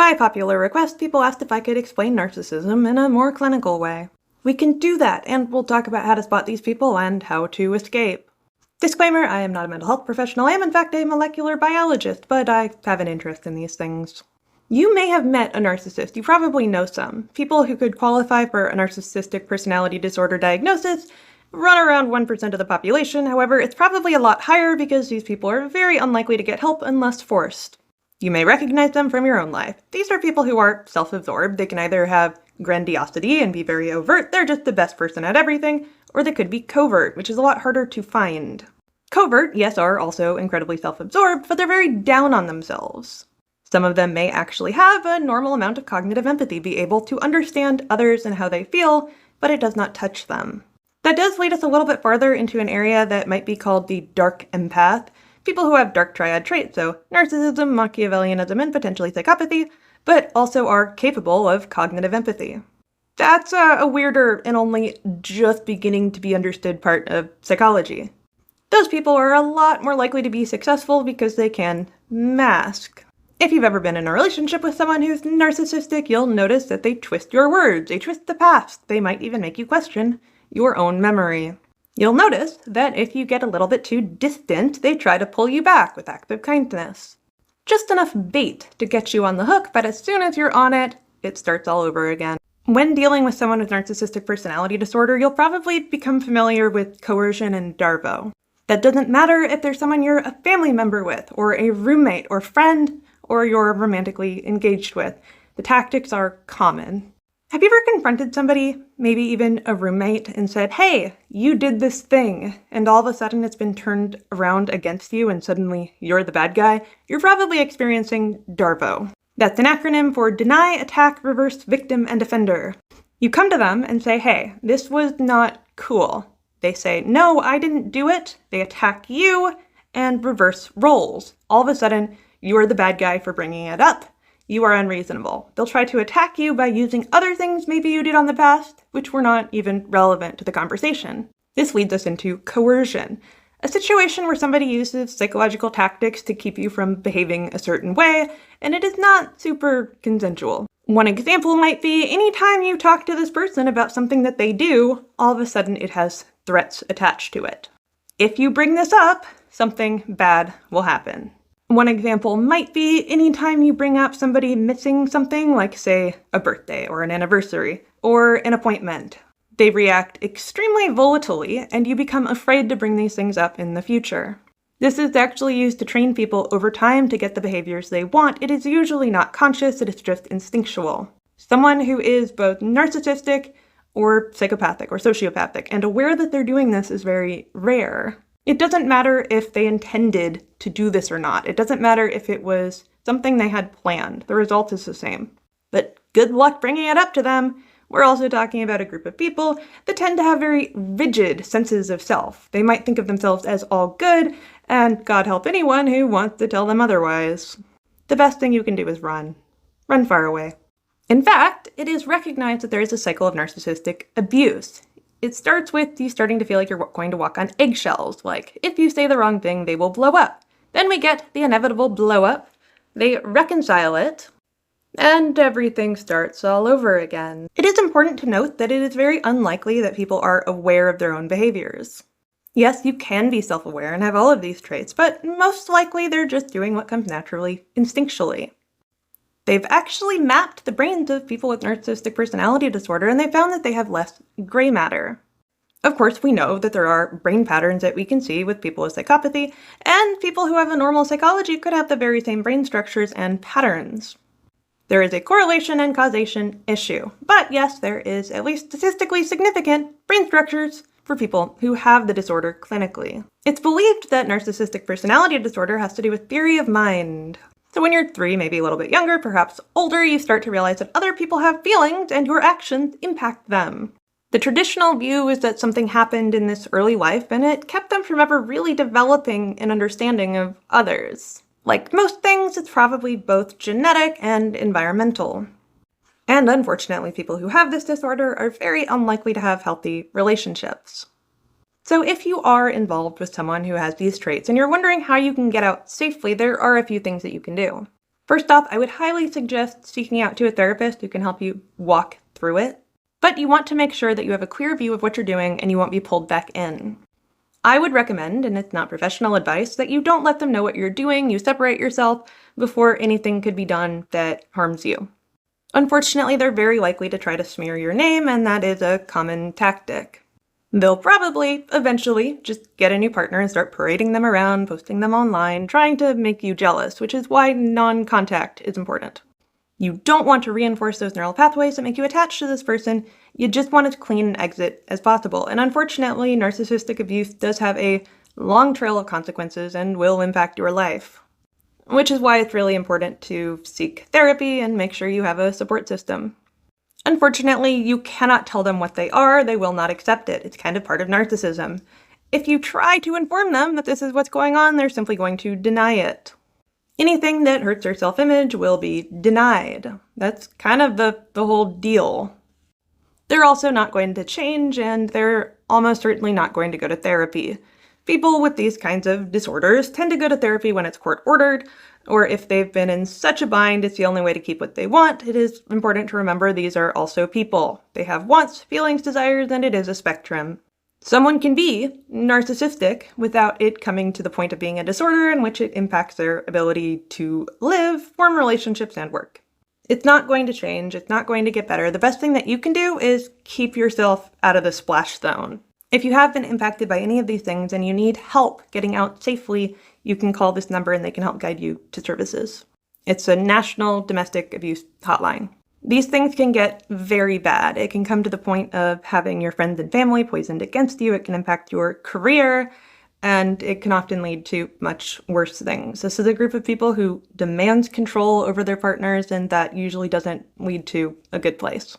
By popular request, people asked if I could explain narcissism in a more clinical way. We can do that, and we'll talk about how to spot these people and how to escape. Disclaimer, I am not a mental health professional. I am in fact a molecular biologist, but I have an interest in these things. You may have met a narcissist. You probably know some. People who could qualify for a narcissistic personality disorder diagnosis run around 1% of the population. However, it's probably a lot higher because these people are very unlikely to get help unless forced. You may recognize them from your own life. These are people who are self-absorbed. They can either have grandiosity and be very overt, they're just the best person at everything, or they could be covert, which is a lot harder to find. Covert, yes, are also incredibly self-absorbed, but they're very down on themselves. Some of them may actually have a normal amount of cognitive empathy, be able to understand others and how they feel, but it does not touch them. That does lead us a little bit farther into an area that might be called the dark empath. People who have dark triad traits, so narcissism, Machiavellianism, and potentially psychopathy, but also are capable of cognitive empathy. That's a weirder and only just beginning to be understood part of psychology. Those people are a lot more likely to be successful because they can mask. If you've ever been in a relationship with someone who's narcissistic, you'll notice that they twist your words, they twist the past, they might even make you question your own memory. You'll notice that if you get a little bit too distant, they try to pull you back with acts of kindness. Just enough bait to get you on the hook, but as soon as you're on it, it starts all over again. When dealing with someone with narcissistic personality disorder, you'll probably become familiar with coercion and Darvo. That doesn't matter if there's someone you're a family member with, or a roommate, or friend, or you're romantically engaged with. The tactics are common. Have you ever confronted somebody, maybe even a roommate, and said, hey, you did this thing, and all of a sudden it's been turned around against you and suddenly you're the bad guy? You're probably experiencing DARVO. That's an acronym for Deny, Attack, Reverse, Victim, and Offender. You come to them and say, hey, this was not cool. They say, no, I didn't do it. They attack you and reverse roles. All of a sudden, you are the bad guy for bringing it up. You are unreasonable. They'll try to attack you by using other things maybe you did on the past, which were not even relevant to the conversation. This leads us into coercion, a situation where somebody uses psychological tactics to keep you from behaving a certain way, and it is not super consensual. One example might be anytime you talk to this person about something that they do, all of a sudden it has threats attached to it. If you bring this up, something bad will happen. One example might be anytime you bring up somebody missing something, like, say, a birthday or an anniversary or an appointment. They react extremely volatilely, and you become afraid to bring these things up in the future. This is actually used to train people over time to get the behaviors they want. It is usually not conscious, it is just instinctual. Someone who is both narcissistic or psychopathic or sociopathic and aware that they're doing this is very rare. It doesn't matter if they intended to do this or not. It doesn't matter if it was something they had planned. The result is the same. But good luck bringing it up to them. We're also talking about a group of people that tend to have very rigid senses of self. They might think of themselves as all good, and God help anyone who wants to tell them otherwise. The best thing you can do is run. Run far away. In fact, it is recognized that there is a cycle of narcissistic abuse. It starts with you starting to feel like you're going to walk on eggshells, like if you say the wrong thing, they will blow up. Then we get the inevitable blow up, they reconcile it, and everything starts all over again. It is important to note that it is very unlikely that people are aware of their own behaviors. Yes, you can be self-aware and have all of these traits, but most likely they're just doing what comes naturally, instinctually. They've actually mapped the brains of people with narcissistic personality disorder, and they found that they have less gray matter. Of course, we know that there are brain patterns that we can see with people with psychopathy, and people who have a normal psychology could have the very same brain structures and patterns. There is a correlation and causation issue, but yes, there is at least statistically significant brain structures for people who have the disorder clinically. It's believed that narcissistic personality disorder has to do with theory of mind. So when you're 3, maybe a little bit younger, perhaps older, you start to realize that other people have feelings and your actions impact them. The traditional view is that something happened in this early life and it kept them from ever really developing an understanding of others. Like most things, it's probably both genetic and environmental. And unfortunately, people who have this disorder are very unlikely to have healthy relationships. So if you are involved with someone who has these traits and you're wondering how you can get out safely, there are a few things that you can do. First off, I would highly suggest seeking out to a therapist who can help you walk through it. But you want to make sure that you have a clear view of what you're doing and you won't be pulled back in. I would recommend, and it's not professional advice, that you don't let them know what you're doing, you separate yourself before anything could be done that harms you. Unfortunately, they're very likely to try to smear your name, and that is a common tactic. They'll probably, eventually, just get a new partner and start parading them around, posting them online, trying to make you jealous, which is why non-contact is important. You don't want to reinforce those neural pathways that make you attached to this person. You just want as clean an exit as possible. And unfortunately, narcissistic abuse does have a long trail of consequences and will impact your life. Which is why it's really important to seek therapy and make sure you have a support system. Unfortunately, you cannot tell them what they are. They will not accept it. It's kind of part of narcissism. If you try to inform them that this is what's going on, they're simply going to deny it. Anything that hurts their self-image will be denied. That's kind of the whole deal. They're also not going to change, and they're almost certainly not going to go to therapy. People with these kinds of disorders tend to go to therapy when it's court-ordered, or if they've been in such a bind it's the only way to keep what they want. It is important to remember these are also people. They have wants, feelings, desires, and it is a spectrum. Someone can be narcissistic without it coming to the point of being a disorder in which it impacts their ability to live, form relationships, and work. It's not going to change. It's not going to get better. The best thing that you can do is keep yourself out of the splash zone. If you have been impacted by any of these things and you need help getting out safely, you can call this number and they can help guide you to services. It's a national domestic abuse hotline. These things can get very bad. It can come to the point of having your friends and family poisoned against you. It can impact your career, and it can often lead to much worse things. This is a group of people who demands control over their partners, and that usually doesn't lead to a good place.